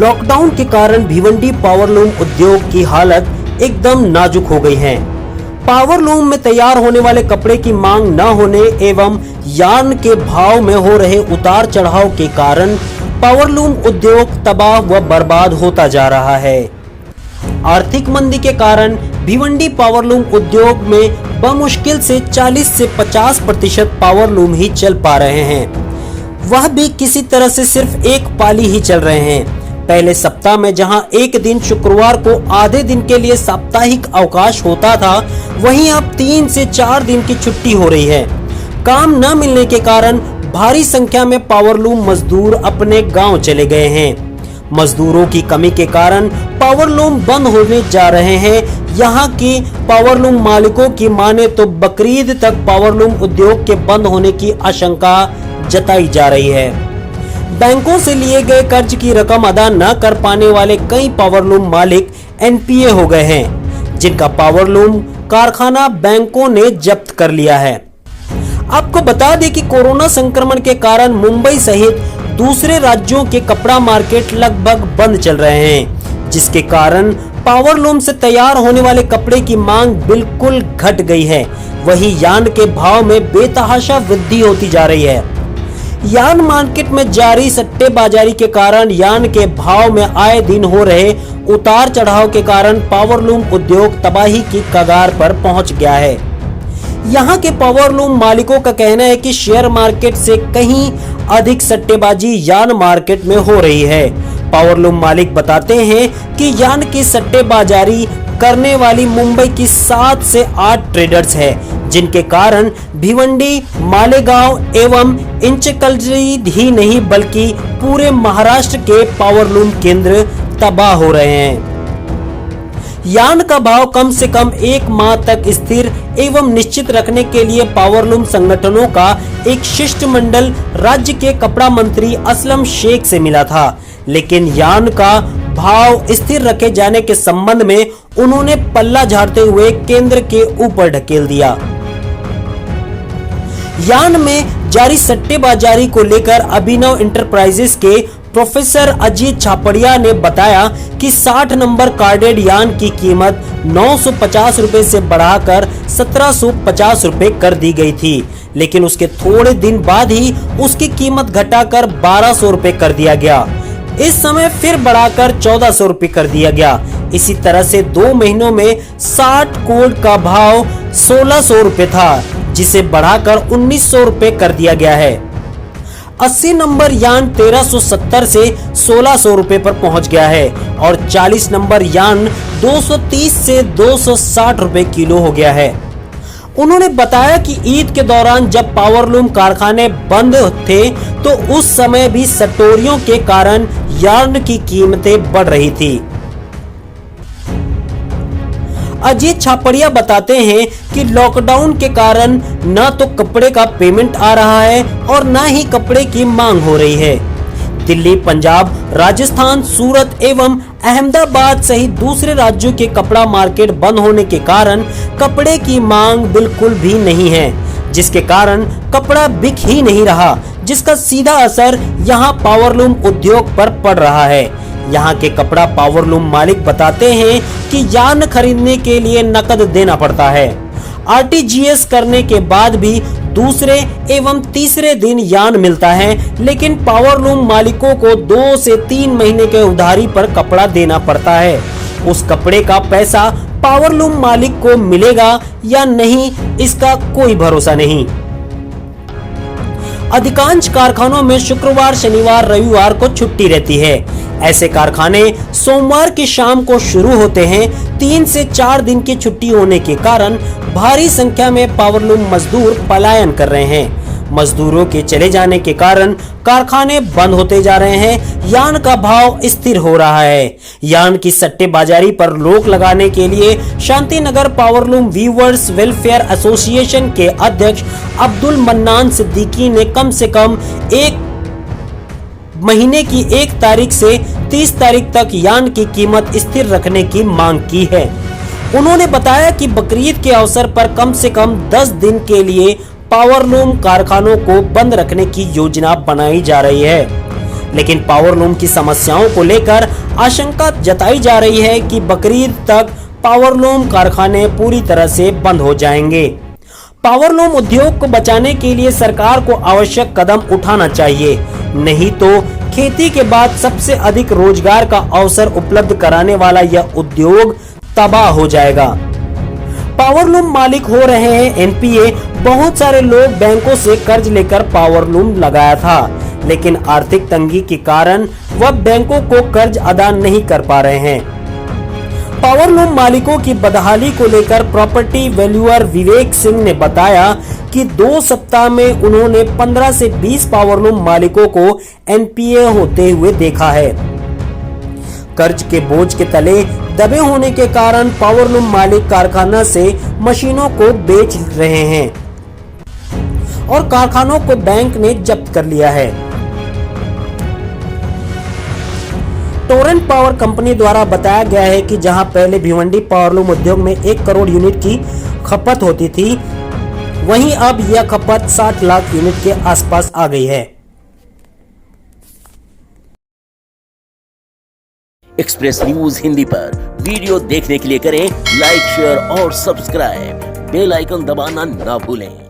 Lockdown के कारण Bhiwandi powerloom उद्योग की हालत एकदम नाजुक हो गई है। पावरलूम में तैयार होने वाले कपड़े की मांग न होने एवं यार्न के भाव में हो रहे उतार चढ़ाव के कारण पावरलूम उद्योग तबाह व बर्बाद होता जा रहा है। आर्थिक मंदी के कारण भिवंडी पावरलूम उद्योग में बमुश्किल से 40 से 50% पावरलूम ही चल पा रहे हैं, वह भी किसी तरह से सिर्फ एक पाली ही चल रहे हैं। पहले सप्ताह में जहां एक दिन शुक्रवार को आधे दिन के लिए साप्ताहिक अवकाश होता था, वहीं अब 3 से 4 दिन की छुट्टी हो रही है। काम न मिलने के कारण भारी संख्या में पावरलूम मजदूर अपने गांव चले गए हैं। मजदूरों की कमी के कारण पावरलूम बंद होने जा रहे हैं। यहाँ की पावरलूम मालिकों की माने तो बकरीद तक पावरलूम उद्योग के बंद होने की आशंका जताई जा रही है। बैंकों से लिए गए कर्ज की रकम अदा न कर पाने वाले कई पावरलूम मालिक एनपीए हो गए हैं, जिनका पावरलूम कारखाना बैंकों ने जब्त कर लिया है। आपको बता दें कि कोरोना संक्रमण के कारण मुंबई सहित दूसरे राज्यों के कपड़ा मार्केट लगभग बंद चल रहे हैं, जिसके कारण पावरलूम से तैयार होने वाले कपड़े की मांग बिल्कुल घट गई है। वहीं यार्न के भाव में बेतहाशा वृद्धि होती जा रही है। यार्न मार्केट में जारी सट्टेबाजारी के कारण यार्न के भाव में आए दिन हो रहे उतार चढ़ाव के कारण पावरलूम उद्योग तबाही की कगार पर पहुंच गया है। यहाँ के पावरलूम मालिकों का कहना है कि शेयर मार्केट से कहीं अधिक सट्टेबाजी यार्न मार्केट में हो रही है। पावरलूम मालिक बताते हैं कि यार्न की सट्टेबाजारी करने वाली मुंबई की 7 से 8 ट्रेडर्स है, जिनके कारण भिवंडी, मालेगांव एवं इंचकलरी ही नहीं बल्कि पूरे महाराष्ट्र के पावरलूम केंद्र तबाह हो रहे हैं। यार्न का भाव कम से कम 1 माह तक स्थिर एवं निश्चित रखने के लिए पावरलूम संगठनों का एक शिष्टमंडल राज्य के कपड़ा मंत्री असलम शेख से मिला था, लेकिन यार्न का भाव स्थिर रखे जाने के संबंध में उन्होंने पल्ला झाड़ते हुए केंद्र के ऊपर ढकेल दिया। यार्न में जारी सट्टेबाजारी को लेकर अभिनव इंटरप्राइजेस के प्रोफेसर अजीत छापड़िया ने बताया कि 60 नंबर कार्डेड यार्न की कीमत 950 रुपए से बढ़ाकर 1750 रुपए कर दी गई थी, लेकिन उसके थोड़े दिन बाद ही उसकी कीमत घटाकर 1200 रुपए कर दिया गया। इस समय फिर बढ़ाकर 1400 रुपए कर दिया गया। इसी तरह से 2 महीनों में 60 कोड का भाव 1600 रुपए था, जिसे बढ़ाकर 1900 रुपए कर दिया गया है। 80 नंबर यार्न 1370 से 1600 रुपए पर पहुंच गया है और 40 नंबर यार्न 230 से 260 रुपए किलो हो गया है। उन्होंने बताया कि ईद के दौरान जब पावरलूम कारखाने बंद थे तो उस समय भी सटोरियों के कारण यार्न की कीमतें बढ़ रही थी। अजीत छापड़िया बताते हैं कि लॉकडाउन के कारण न तो कपड़े का पेमेंट आ रहा है और न ही कपड़े की मांग हो रही है। दिल्ली, पंजाब, राजस्थान, सूरत एवं अहमदाबाद सहित दूसरे राज्यों के कपड़ा मार्केट बंद होने के कारण कपड़े की मांग बिल्कुल भी नहीं है, जिसके कारण कपड़ा बिक ही नहीं रहा, जिसका सीधा असर यहाँ पावरलूम उद्योग पर पड़ रहा है। यहाँ के कपड़ा पावरलूम मालिक बताते हैं कि यार्न खरीदने के लिए नकद देना पड़ता है। आरटीजीएस करने के बाद भी दूसरे एवं तीसरे दिन यार्न मिलता है, लेकिन पावरलूम मालिकों को 2 से 3 महीने के उधारी पर कपड़ा देना पड़ता है। उस कपड़े का पैसा पावरलूम मालिक को मिलेगा या नहीं, इसका कोई भरोसा नहीं। अधिकांश कारखानों में शुक्रवार, शनिवार, रविवार को छुट्टी रहती है। ऐसे कारखाने सोमवार की शाम को शुरू होते हैं। 3 से 4 दिन की छुट्टी होने के कारण भारी संख्या में पावरलूम मजदूर पलायन कर रहे हैं। मजदूरों के चले जाने के कारण कारखाने बंद होते जा रहे हैं। यार्न का भाव स्थिर हो रहा है। यार्न की सट्टेबाजारी पर रोक लगाने के लिए Shantinagar powerloom weavers welfare association के अध्यक्ष अब्दुल मन्नान सिद्दीकी ने कम से कम 1 महीने की 1 तारीख से 30 तारीख तक यार्न की कीमत स्थिर रखने की मांग की है। उन्होंने बताया कि बकरीद के अवसर पर कम से कम 10 दिन के लिए पावरलूम कारखानों को बंद रखने की योजना बनाई जा रही है। लेकिन पावरलूम की समस्याओं को लेकर आशंका जताई जा रही है कि बकरीद तक पावरलूम कारखाने पूरी तरह से बंद हो जाएंगे। पावरलूम उद्योग को बचाने के लिए सरकार को आवश्यक कदम उठाना चाहिए, नहीं तो खेती के बाद सबसे अधिक रोजगार का अवसर उपलब्ध कराने वाला यह उद्योग तबाह हो जाएगा। पावरलूम मालिक हो रहे हैं एनपीए। बहुत सारे लोग बैंकों से कर्ज लेकर पावरलूम लगाया था, लेकिन आर्थिक तंगी के कारण वह बैंकों को कर्ज अदा नहीं कर पा रहे हैं। पावरलूम मालिकों की बदहाली को लेकर प्रॉपर्टी वैल्यूअर विवेक सिंह ने बताया कि 2 सप्ताह में उन्होंने 15 से 20 पावरलूम मालिकों को एनपीए होते हुए देखा है। कर्ज के बोझ के तले दबे होने के कारण पावरलूम मालिक कारखाना से मशीनों को बेच रहे हैं और कारखानों को बैंक ने जब्त कर लिया है। टोरेंट पावर कंपनी द्वारा बताया गया है कि जहां पहले भिवंडी पावरलूम उद्योग में 1 करोड़ यूनिट की खपत होती थी, वहीं अब यह खपत 60 लाख यूनिट के आसपास आ गई है। एक्सप्रेस न्यूज हिंदी पर वीडियो देखने के लिए करें लाइक, शेयर और सब्सक्राइब। बेल आइकन दबाना ना भूलें।